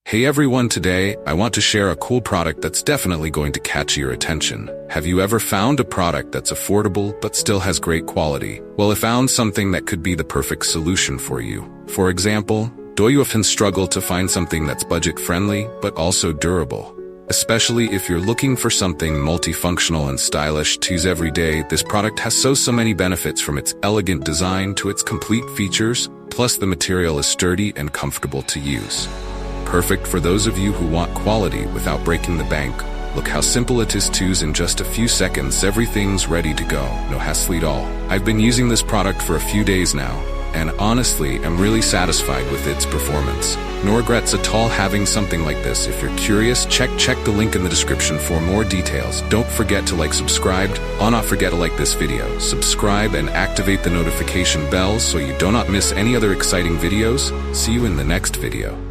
Hey everyone, today I want to share a cool product that's definitely going to catch your attention. Have you ever found a product that's affordable but still has great quality? Well, I found something that could be the perfect solution for you. For example, do you often struggle to find something that's budget-friendly but also durable? Especially if you're looking for something multifunctional and stylish to use every day, this product has so many benefits, from its elegant design to its complete features, plus the material is sturdy and comfortable to use. Perfect for those of you who want quality without breaking the bank. Look how simple it is to use. In just a few seconds, everything's ready to go. No hassle at all. I've been using this product for a few days now, and honestly, I'm really satisfied with its performance. No regrets at all having something like this. If you're curious, check the link in the description for more details. Don't forget to subscribe. Not forget to like this video, subscribe, and activate the notification bell so you do not miss any other exciting videos. See you in the next video.